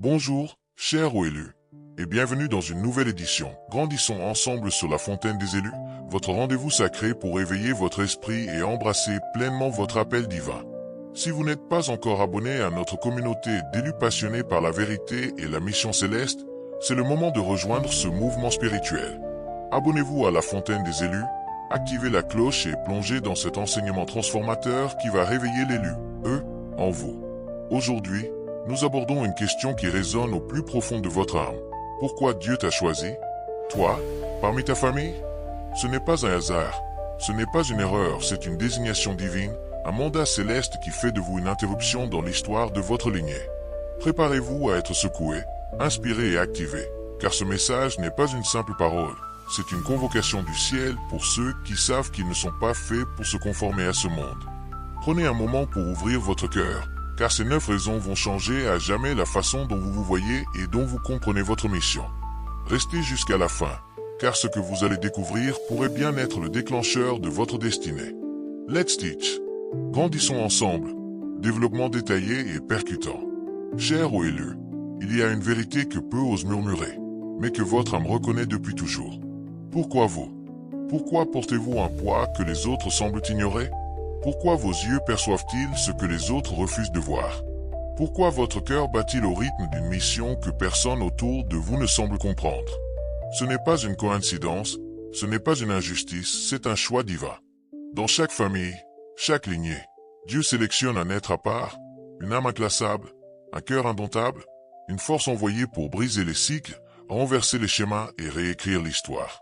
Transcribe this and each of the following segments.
Bonjour, chers élus, et bienvenue dans une nouvelle édition. Grandissons ensemble sur la fontaine des élus, votre rendez-vous sacré pour éveiller votre esprit et embrasser pleinement votre appel divin. Si vous n'êtes pas encore abonné à notre communauté d'élus passionnés par la vérité et la mission céleste, c'est le moment de rejoindre ce mouvement spirituel. Abonnez-vous à la fontaine des élus, activez la cloche et plongez dans cet enseignement transformateur qui va réveiller l'élu, eux, en vous. Aujourd'hui, nous abordons une question qui résonne au plus profond de votre âme. Pourquoi Dieu t'a choisi, toi, parmi ta famille? Ce n'est pas un hasard, ce n'est pas une erreur, c'est une désignation divine, un mandat céleste qui fait de vous une interruption dans l'histoire de votre lignée. Préparez-vous à être secoué, inspiré et activé, car ce message n'est pas une simple parole, c'est une convocation du ciel pour ceux qui savent qu'ils ne sont pas faits pour se conformer à ce monde. Prenez un moment pour ouvrir votre cœur, car ces 9 raisons vont changer à jamais la façon dont vous vous voyez et dont vous comprenez votre mission. Restez jusqu'à la fin, car ce que vous allez découvrir pourrait bien être le déclencheur de votre destinée. Let's teach. Grandissons ensemble. Développement détaillé et percutant. Chers élus, il y a une vérité que peu osent murmurer, mais que votre âme reconnaît depuis toujours. Pourquoi vous? Pourquoi portez-vous un poids que les autres semblent ignorer? Pourquoi vos yeux perçoivent-ils ce que les autres refusent de voir? Pourquoi votre cœur bat-il au rythme d'une mission que personne autour de vous ne semble comprendre? Ce n'est pas une coïncidence, ce n'est pas une injustice, c'est un choix divin. Dans chaque famille, chaque lignée, Dieu sélectionne un être à part, une âme inclassable, un cœur indomptable, une force envoyée pour briser les cycles, renverser les schémas et réécrire l'histoire.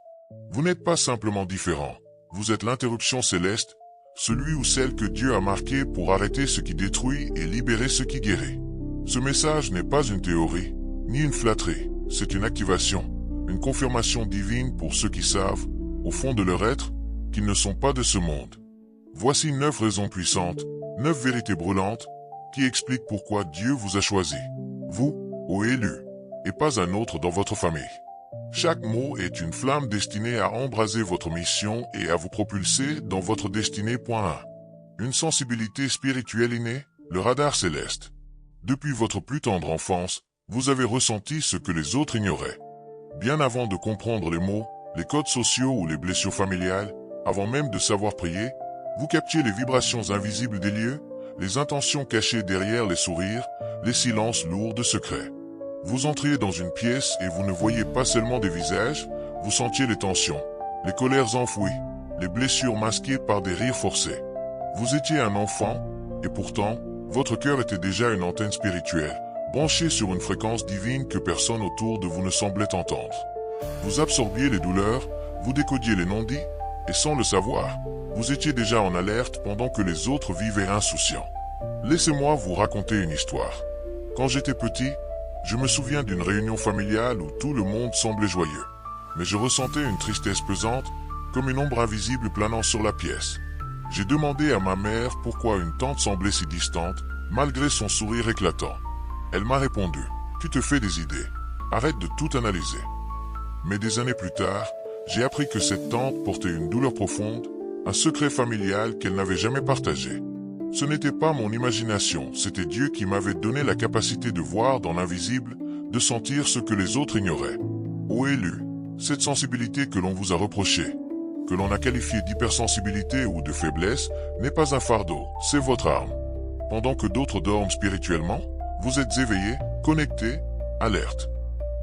Vous n'êtes pas simplement différent, vous êtes l'interruption céleste, celui ou celle que Dieu a marqué pour arrêter ce qui détruit et libérer ce qui guérit. Ce message n'est pas une théorie, ni une flatterie, c'est une activation, une confirmation divine pour ceux qui savent, au fond de leur être, qu'ils ne sont pas de ce monde. Voici 9 raisons puissantes, 9 vérités brûlantes, qui expliquent pourquoi Dieu vous a choisi, vous, ô élus, et pas un autre dans votre famille. Chaque mot est une flamme destinée à embraser votre mission et à vous propulser dans votre destinée. 1. Une sensibilité spirituelle innée, le radar céleste. Depuis votre plus tendre enfance, vous avez ressenti ce que les autres ignoraient. Bien avant de comprendre les mots, les codes sociaux ou les blessures familiales, avant même de savoir prier, vous captiez les vibrations invisibles des lieux, les intentions cachées derrière les sourires, les silences lourds de secrets. Vous entriez dans une pièce et vous ne voyiez pas seulement des visages, vous sentiez les tensions, les colères enfouies, les blessures masquées par des rires forcés. Vous étiez un enfant, et pourtant, votre cœur était déjà une antenne spirituelle, branchée sur une fréquence divine que personne autour de vous ne semblait entendre. Vous absorbiez les douleurs, vous décodiez les non-dits, et sans le savoir, vous étiez déjà en alerte pendant que les autres vivaient insouciants. Laissez-moi vous raconter une histoire. Quand j'étais petit, je me souviens d'une réunion familiale où tout le monde semblait joyeux. Mais je ressentais une tristesse pesante, comme une ombre invisible planant sur la pièce. J'ai demandé à ma mère pourquoi une tante semblait si distante, malgré son sourire éclatant. Elle m'a répondu, « Tu te fais des idées, arrête de tout analyser. » Mais des années plus tard, j'ai appris que cette tante portait une douleur profonde, un secret familial qu'elle n'avait jamais partagé. Ce n'était pas mon imagination, c'était Dieu qui m'avait donné la capacité de voir dans l'invisible, de sentir ce que les autres ignoraient. Ô élus, cette sensibilité que l'on vous a reprochée, que l'on a qualifiée d'hypersensibilité ou de faiblesse, n'est pas un fardeau, c'est votre arme. Pendant que d'autres dorment spirituellement, vous êtes éveillés, connectés, alertes.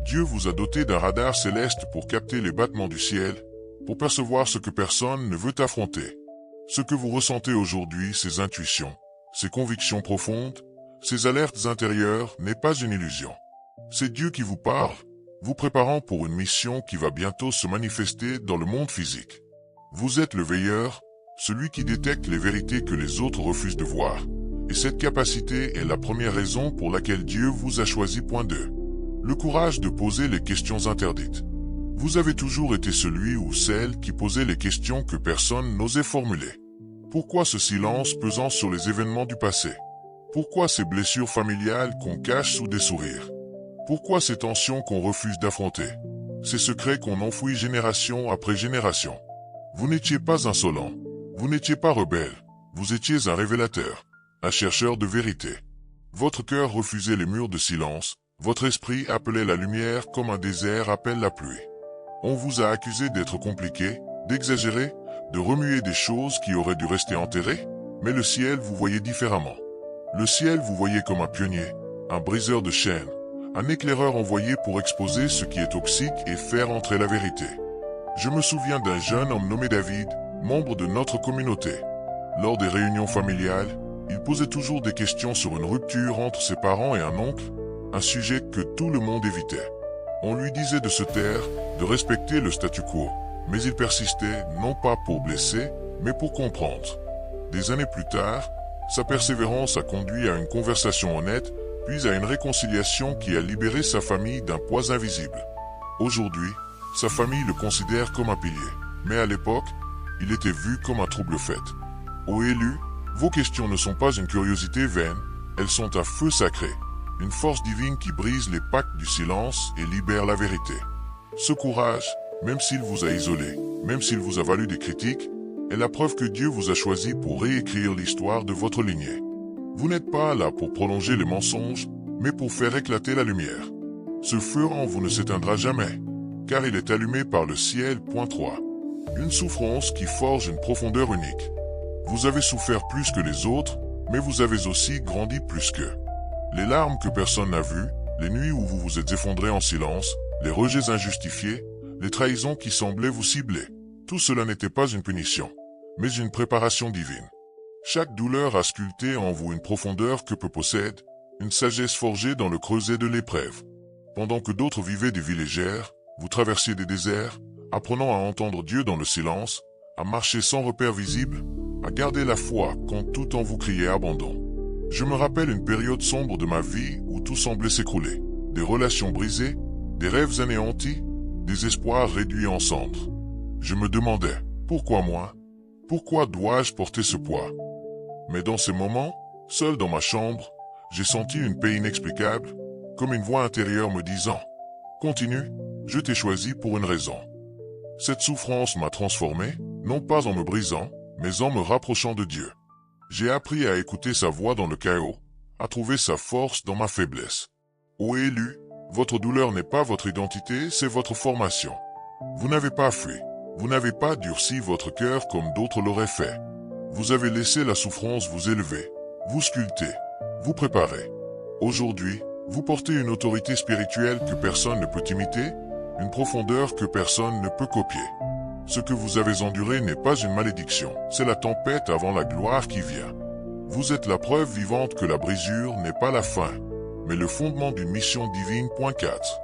Dieu vous a doté d'un radar céleste pour capter les battements du ciel, pour percevoir ce que personne ne veut affronter. Ce que vous ressentez aujourd'hui, ces intuitions, ces convictions profondes, ces alertes intérieures, n'est pas une illusion. C'est Dieu qui vous parle, vous préparant pour une mission qui va bientôt se manifester dans le monde physique. Vous êtes le veilleur, celui qui détecte les vérités que les autres refusent de voir. Et cette capacité est la première raison pour laquelle Dieu vous a choisi. 2. Le courage de poser les questions interdites. Vous avez toujours été celui ou celle qui posait les questions que personne n'osait formuler. Pourquoi ce silence pesant sur les événements du passé? Pourquoi ces blessures familiales qu'on cache sous des sourires? Pourquoi ces tensions qu'on refuse d'affronter? Ces secrets qu'on enfouit génération après génération? Vous n'étiez pas insolent, vous n'étiez pas rebelle, vous étiez un révélateur, un chercheur de vérité. Votre cœur refusait les murs de silence, Votre esprit appelait la lumière comme un désert appelle la pluie. On vous a accusé d'être compliqué, d'exagérer, de remuer des choses qui auraient dû rester enterrées, mais le ciel vous voyait différemment. Le ciel vous voyait comme un pionnier, un briseur de chaînes, un éclaireur envoyé pour exposer ce qui est toxique et faire entrer la vérité. Je me souviens d'un jeune homme nommé David, membre de notre communauté. Lors des réunions familiales, il posait toujours des questions sur une rupture entre ses parents et un oncle, un sujet que tout le monde évitait. On lui disait de se taire, de respecter le statu quo, mais il persistait non pas pour blesser, mais pour comprendre. Des années plus tard, sa persévérance a conduit à une conversation honnête, puis à une réconciliation qui a libéré sa famille d'un poids invisible. Aujourd'hui, sa famille le considère comme un pilier, mais à l'époque, il était vu comme un trouble fait. Ô élus, vos questions ne sont pas une curiosité vaine, elles sont un feu sacré, une force divine qui brise les pactes du silence et libère la vérité. Ce courage, même s'il vous a isolé, même s'il vous a valu des critiques, est la preuve que Dieu vous a choisi pour réécrire l'histoire de votre lignée. Vous n'êtes pas là pour prolonger les mensonges, mais pour faire éclater la lumière. Ce feu en vous ne s'éteindra jamais, car il est allumé par le ciel. 3. Une souffrance qui forge une profondeur unique. Vous avez souffert plus que les autres, mais vous avez aussi grandi plus qu'eux. Les larmes que personne n'a vues, les nuits où vous vous êtes effondré en silence, les rejets injustifiés, les trahisons qui semblaient vous cibler. Tout cela n'était pas une punition, mais une préparation divine. Chaque douleur a sculpté en vous une profondeur que peu possède, une sagesse forgée dans le creuset de l'épreuve. Pendant que d'autres vivaient des vies légères, vous traversiez des déserts, apprenant à entendre Dieu dans le silence, à marcher sans repère visible, à garder la foi quand tout en vous criait abandon. Je me rappelle une période sombre de ma vie où tout semblait s'écrouler. Des relations brisées, des rêves anéantis, des espoirs réduits en cendres. Je me demandais, pourquoi moi? Pourquoi dois-je porter ce poids? Mais dans ces moments, seul dans ma chambre, j'ai senti une paix inexplicable, comme une voix intérieure me disant « Continue, je t'ai choisi pour une raison ». Cette souffrance m'a transformé, non pas en me brisant, mais en me rapprochant de Dieu. J'ai appris à écouter sa voix dans le chaos, à trouver sa force dans ma faiblesse. Ô élus, votre douleur n'est pas votre identité, c'est votre formation. Vous n'avez pas fui, vous n'avez pas durci votre cœur comme d'autres l'auraient fait. Vous avez laissé la souffrance vous élever, vous sculpter, vous préparer. Aujourd'hui, vous portez une autorité spirituelle que personne ne peut imiter, une profondeur que personne ne peut copier. Ce que vous avez enduré n'est pas une malédiction, c'est la tempête avant la gloire qui vient. Vous êtes la preuve vivante que la brisure n'est pas la fin, mais le fondement d'une mission divine. 4.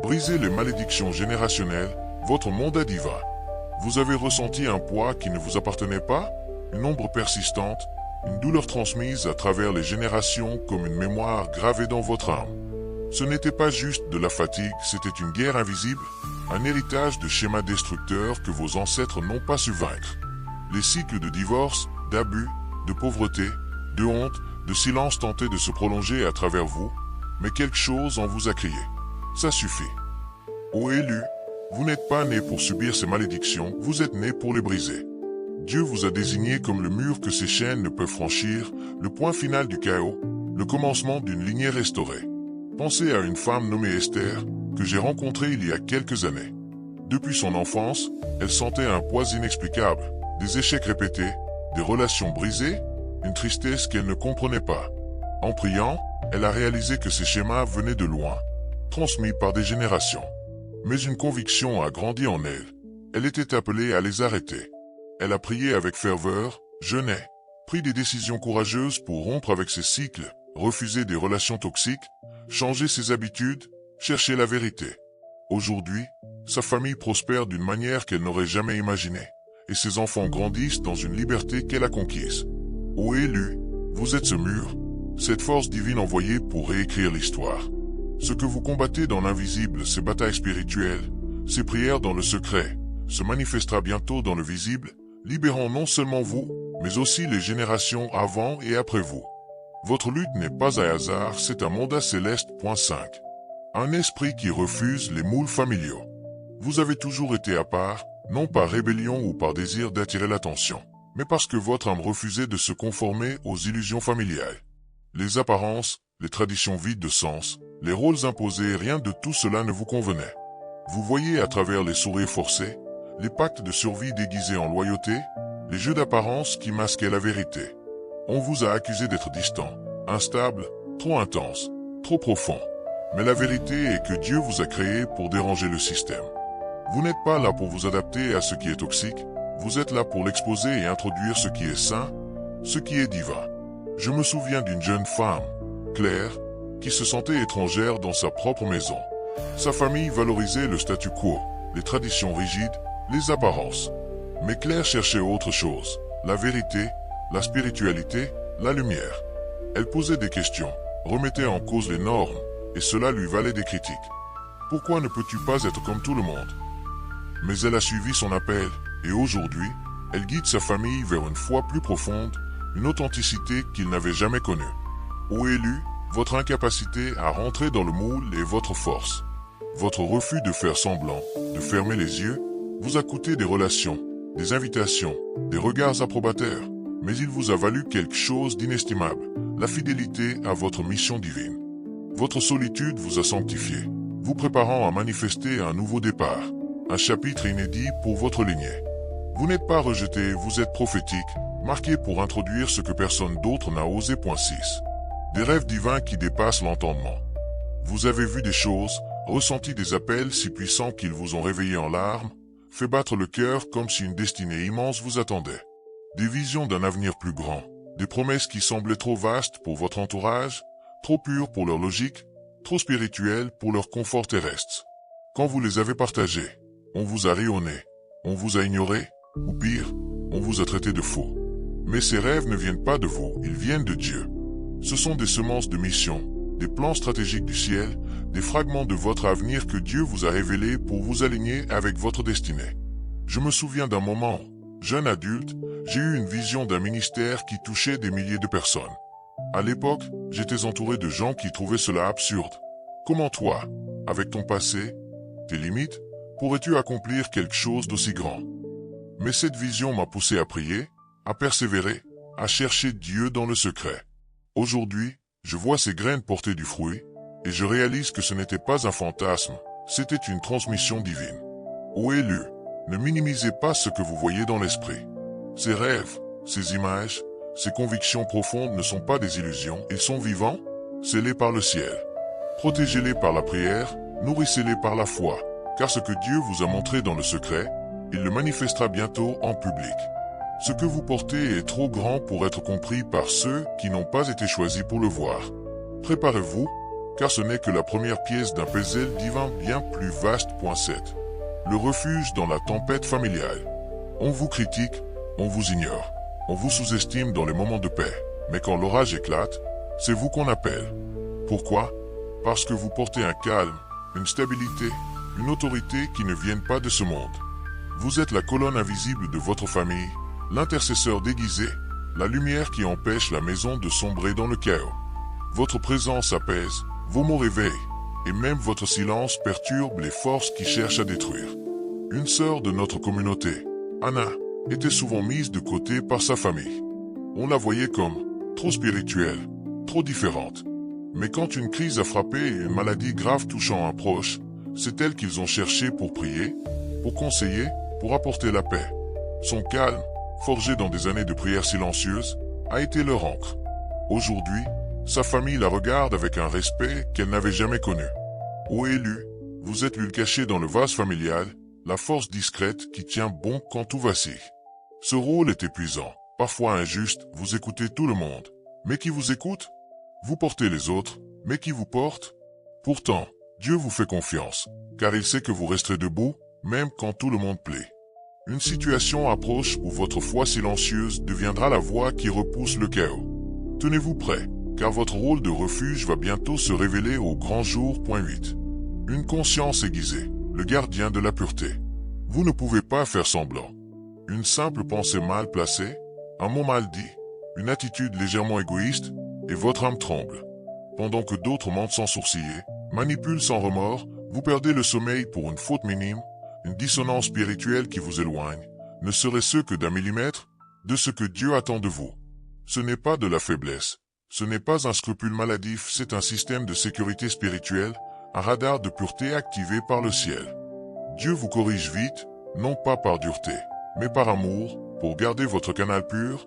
Brisez les malédictions générationnelles, votre mandat divin. Vous avez ressenti un poids qui ne vous appartenait pas, une ombre persistante, une douleur transmise à travers les générations comme une mémoire gravée dans votre âme. Ce n'était pas juste de la fatigue, c'était une guerre invisible, un héritage de schémas destructeurs que vos ancêtres n'ont pas su vaincre. Les cycles de divorce, d'abus, de pauvreté, de honte, de silence tentaient de se prolonger à travers vous, mais quelque chose en vous a crié. Ça suffit. Ô élus, vous n'êtes pas nés pour subir ces malédictions, vous êtes nés pour les briser. Dieu vous a désigné comme le mur que ces chaînes ne peuvent franchir, le point final du chaos, le commencement d'une lignée restaurée. Pensez à une femme nommée Esther, que j'ai rencontrée il y a quelques années. Depuis son enfance, elle sentait un poids inexplicable, des échecs répétés, des relations brisées, une tristesse qu'elle ne comprenait pas. En priant, elle a réalisé que ces schémas venaient de loin, transmis par des générations. Mais une conviction a grandi en elle. Elle était appelée à les arrêter. Elle a prié avec ferveur, jeûné, pris des décisions courageuses pour rompre avec ces cycles, refuser des relations toxiques, changer ses habitudes, chercher la vérité. Aujourd'hui, sa famille prospère d'une manière qu'elle n'aurait jamais imaginée, et ses enfants grandissent dans une liberté qu'elle a conquise. Ô élus, vous êtes ce mur, cette force divine envoyée pour réécrire l'histoire. Ce que vous combattez dans l'invisible, ces batailles spirituelles, ces prières dans le secret, se manifestera bientôt dans le visible, libérant non seulement vous, mais aussi les générations avant et après vous. Votre lutte n'est pas un hasard, c'est un mandat céleste. 5. Un esprit qui refuse les moules familiaux. Vous avez toujours été à part, non par rébellion ou par désir d'attirer l'attention, mais parce que votre âme refusait de se conformer aux illusions familiales. Les apparences, les traditions vides de sens, les rôles imposés, rien de tout cela ne vous convenait. Vous voyez à travers les sourires forcés, les pactes de survie déguisés en loyauté, les jeux d'apparence qui masquaient la vérité. On vous a accusé d'être distant, instable, trop intense, trop profond. Mais la vérité est que Dieu vous a créé pour déranger le système. Vous n'êtes pas là pour vous adapter à ce qui est toxique, vous êtes là pour l'exposer et introduire ce qui est sain, ce qui est divin. Je me souviens d'une jeune femme, Claire, qui se sentait étrangère dans sa propre maison. Sa famille valorisait le statu quo, les traditions rigides, les apparences. Mais Claire cherchait autre chose, la vérité, la spiritualité, la lumière. Elle posait des questions, remettait en cause les normes, et cela lui valait des critiques. Pourquoi ne peux-tu pas être comme tout le monde? Mais elle a suivi son appel, et aujourd'hui, elle guide sa famille vers une foi plus profonde, une authenticité qu'ils n'avaient jamais connue. Ô élus, votre incapacité à rentrer dans le moule est votre force. Votre refus de faire semblant, de fermer les yeux, vous a coûté des relations, des invitations, des regards approbateurs, mais il vous a valu quelque chose d'inestimable, la fidélité à votre mission divine. Votre solitude vous a sanctifié, vous préparant à manifester un nouveau départ, un chapitre inédit pour votre lignée. Vous n'êtes pas rejeté, vous êtes prophétique, marqué pour introduire ce que personne d'autre n'a osé. 6. Des rêves divins qui dépassent l'entendement. Vous avez vu des choses, ressenti des appels si puissants qu'ils vous ont réveillé en larmes, fait battre le cœur comme si une destinée immense vous attendait. Des visions d'un avenir plus grand, des promesses qui semblaient trop vastes pour votre entourage, trop pures pour leur logique, trop spirituelles pour leur confort terrestre. Quand vous les avez partagées, on vous a rayonné, on vous a ignoré, ou pire, on vous a traité de faux. Mais ces rêves ne viennent pas de vous, ils viennent de Dieu. Ce sont des semences de mission, des plans stratégiques du ciel, des fragments de votre avenir que Dieu vous a révélés pour vous aligner avec votre destinée. Je me souviens d'un moment, jeune adulte, j'ai eu une vision d'un ministère qui touchait des milliers de personnes. À l'époque, j'étais entouré de gens qui trouvaient cela absurde. Comment toi, avec ton passé, tes limites, pourrais-tu accomplir quelque chose d'aussi grand? Mais cette vision m'a poussé à prier, à persévérer, à chercher Dieu dans le secret. Aujourd'hui, je vois ces graines porter du fruit, et je réalise que ce n'était pas un fantasme, c'était une transmission divine. Ô élus, ne minimisez pas ce que vous voyez dans l'esprit. Ces rêves, ces images, ces convictions profondes ne sont pas des illusions, ils sont vivants, scellés par le ciel. Protégez-les par la prière, nourrissez-les par la foi, car ce que Dieu vous a montré dans le secret, il le manifestera bientôt en public. Ce que vous portez est trop grand pour être compris par ceux qui n'ont pas été choisis pour le voir. Préparez-vous, car ce n'est que la première pièce d'un puzzle divin bien plus vaste. 7. Le refuge dans la tempête familiale. On vous critique, on vous ignore, on vous sous-estime dans les moments de paix, mais quand l'orage éclate, c'est vous qu'on appelle. Pourquoi? Parce que vous portez un calme, une stabilité, une autorité qui ne viennent pas de ce monde. Vous êtes la colonne invisible de votre famille, l'intercesseur déguisé, la lumière qui empêche la maison de sombrer dans le chaos. Votre présence apaise, vos mots réveillent, et même votre silence perturbe les forces qui cherchent à détruire. Une sœur de notre communauté, Anna, était souvent mise de côté par sa famille. On la voyait comme trop spirituelle, trop différente. Mais quand une crise a frappé et une maladie grave touchant un proche, c'est elle qu'ils ont cherché pour prier, pour conseiller, pour apporter la paix. Son calme, forgé dans des années de prières silencieuses, a été leur encre. Aujourd'hui, sa famille la regarde avec un respect qu'elle n'avait jamais connu. Ô élus, vous êtes l'huile cachée dans le vase familial, la force discrète qui tient bon quand tout vacille. Ce rôle est épuisant, parfois injuste, vous écoutez tout le monde. Mais qui vous écoute? Vous portez les autres, mais qui vous porte? Pourtant, Dieu vous fait confiance, car il sait que vous resterez debout, même quand tout le monde plaît. Une situation approche où votre foi silencieuse deviendra la voix qui repousse le chaos. Tenez-vous prêts, car votre rôle de refuge va bientôt se révéler au grand jour. 8. Une conscience aiguisée, le gardien de la pureté. Vous ne pouvez pas faire semblant. Une simple pensée mal placée, un mot mal dit, une attitude légèrement égoïste, et votre âme tremble. Pendant que d'autres mentent sans sourciller, manipulent sans remords, vous perdez le sommeil pour une faute minime, une dissonance spirituelle qui vous éloigne, ne serait-ce que d'un millimètre, de ce que Dieu attend de vous. Ce n'est pas de la faiblesse, Ce n'est pas un scrupule maladif, c'est un système de sécurité spirituelle, un radar de pureté activé par le ciel. Dieu vous corrige vite, non pas par dureté, mais par amour, pour garder votre canal pur,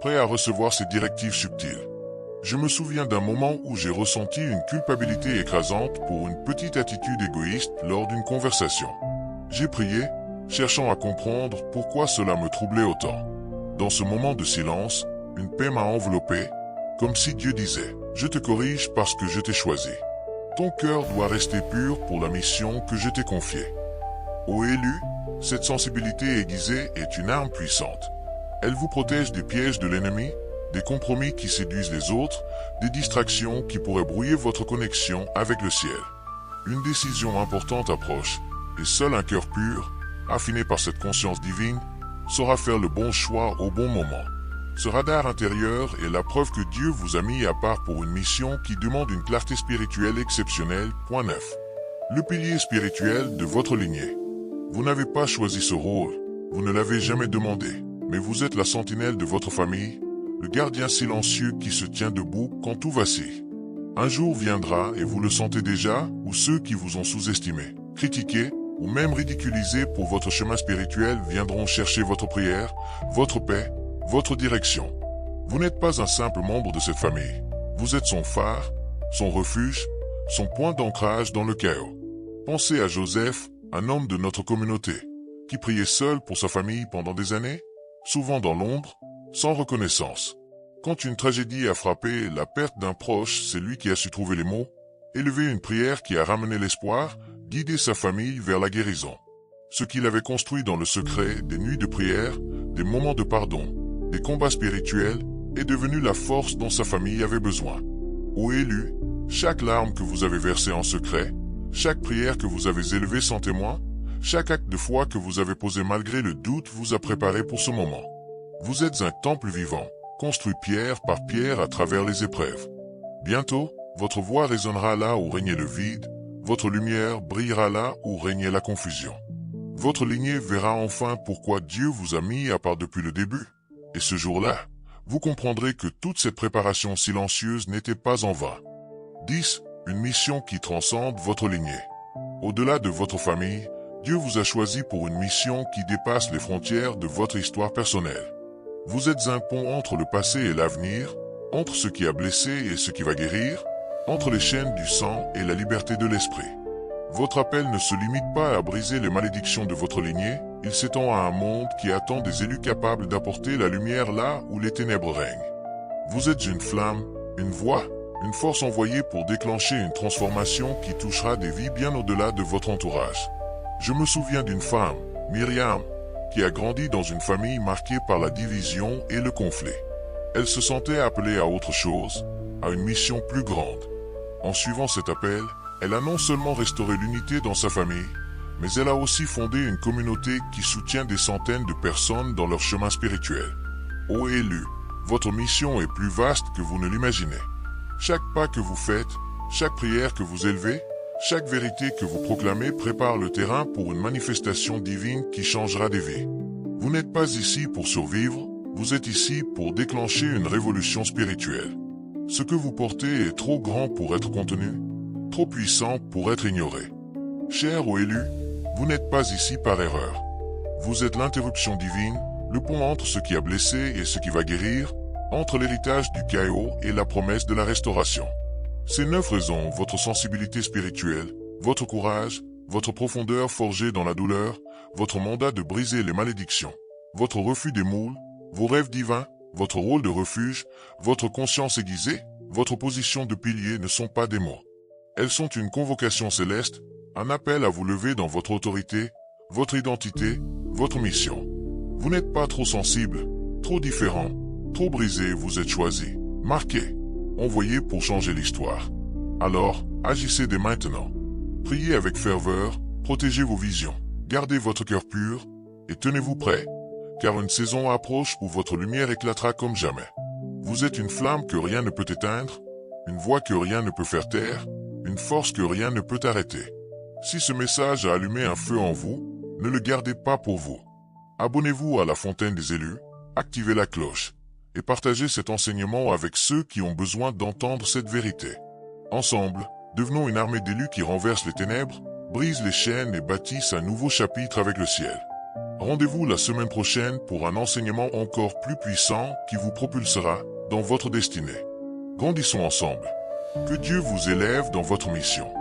prêt à recevoir ses directives subtiles. Je me souviens d'un moment où j'ai ressenti une culpabilité écrasante pour une petite attitude égoïste lors d'une conversation. J'ai prié, cherchant à comprendre pourquoi cela me troublait autant. Dans ce moment de silence, une paix m'a enveloppé, comme si Dieu disait « Je te corrige parce que je t'ai choisi. Ton cœur doit rester pur pour la mission que je t'ai confiée. » Ô élus, cette sensibilité aiguisée est une arme puissante. Elle vous protège des pièges de l'ennemi, des compromis qui séduisent les autres, des distractions qui pourraient brouiller votre connexion avec le ciel. Une décision importante approche, et seul un cœur pur, affiné par cette conscience divine, saura faire le bon choix au bon moment. Ce radar intérieur est la preuve que Dieu vous a mis à part pour une mission qui demande une clarté spirituelle exceptionnelle. Point 9. Le pilier spirituel de votre lignée. Vous n'avez pas choisi ce rôle, vous ne l'avez jamais demandé, mais vous êtes la sentinelle de votre famille, le gardien silencieux qui se tient debout quand tout vacille. Un jour viendra, et vous le sentez déjà, où ceux qui vous ont sous-estimé, critiqué, ou même ridiculisé pour votre chemin spirituel viendront chercher votre prière, votre paix, votre direction. Vous n'êtes pas un simple membre de cette famille. Vous êtes son phare, son refuge, son point d'ancrage dans le chaos. Pensez à Joseph, un homme de notre communauté, qui priait seul pour sa famille pendant des années, souvent dans l'ombre, sans reconnaissance. Quand une tragédie a frappé, la perte d'un proche, c'est lui qui a su trouver les mots, élever une prière qui a ramené l'espoir, guider sa famille vers la guérison. Ce qu'il avait construit dans le secret, des nuits de prière, des moments de pardon, des combats spirituels, est devenu la force dont sa famille avait besoin. Ô élus, chaque larme que vous avez versée en secret, chaque prière que vous avez élevée sans témoin, chaque acte de foi que vous avez posé malgré le doute vous a préparé pour ce moment. Vous êtes un temple vivant, construit pierre par pierre à travers les épreuves. Bientôt, votre voix résonnera là où régnait le vide, votre lumière brillera là où régnait la confusion. Votre lignée verra enfin pourquoi Dieu vous a mis à part depuis le début. Et ce jour-là, vous comprendrez que toute cette préparation silencieuse n'était pas en vain. 10. Une mission qui transcende votre lignée. Au-delà de votre famille, Dieu vous a choisi pour une mission qui dépasse les frontières de votre histoire personnelle. Vous êtes un pont entre le passé et l'avenir, entre ce qui a blessé et ce qui va guérir, entre les chaînes du sang et la liberté de l'esprit. Votre appel ne se limite pas à briser les malédictions de votre lignée, il s'étend à un monde qui attend des élus capables d'apporter la lumière là où les ténèbres règnent. Vous êtes une flamme, une voix, une force envoyée pour déclencher une transformation qui touchera des vies bien au-delà de votre entourage. Je me souviens d'une femme, Myriam, qui a grandi dans une famille marquée par la division et le conflit. Elle se sentait appelée à autre chose, à une mission plus grande. En suivant cet appel, elle a non seulement restauré l'unité dans sa famille, mais elle a aussi fondé une communauté qui soutient des centaines de personnes dans leur chemin spirituel. Ô élus, votre mission est plus vaste que vous ne l'imaginez. Chaque pas que vous faites, chaque prière que vous élevez, chaque vérité que vous proclamez prépare le terrain pour une manifestation divine qui changera des vies. Vous n'êtes pas ici pour survivre, vous êtes ici pour déclencher une révolution spirituelle. Ce que vous portez est trop grand pour être contenu, trop puissant pour être ignoré. Chers aux élus, vous n'êtes pas ici par erreur. Vous êtes l'interruption divine, le pont entre ce qui a blessé et ce qui va guérir, entre l'héritage du chaos et la promesse de la restauration. Ces 9 raisons, votre sensibilité spirituelle, votre courage, votre profondeur forgée dans la douleur, votre mandat de briser les malédictions, votre refus des moules, vos rêves divins, votre rôle de refuge, votre conscience aiguisée, votre position de pilier ne sont pas des mots. Elles sont une convocation céleste, un appel à vous lever dans votre autorité, votre identité, votre mission. Vous n'êtes pas trop sensible, trop différent, trop brisé, vous êtes choisi, marqué, envoyé pour changer l'histoire. Alors, agissez dès maintenant. Priez avec ferveur, protégez vos visions, gardez votre cœur pur, et tenez-vous prêts, car une saison approche où votre lumière éclatera comme jamais. Vous êtes une flamme que rien ne peut éteindre, une voix que rien ne peut faire taire, une force que rien ne peut arrêter. Si ce message a allumé un feu en vous, ne le gardez pas pour vous. Abonnez-vous à la Fontaine des élus, activez la cloche, et partagez cet enseignement avec ceux qui ont besoin d'entendre cette vérité. Ensemble, devenons une armée d'élus qui renverse les ténèbres, brise les chaînes et bâtisse un nouveau chapitre avec le ciel. Rendez-vous la semaine prochaine pour un enseignement encore plus puissant qui vous propulsera dans votre destinée. Grandissons ensemble. Que Dieu vous élève dans votre mission.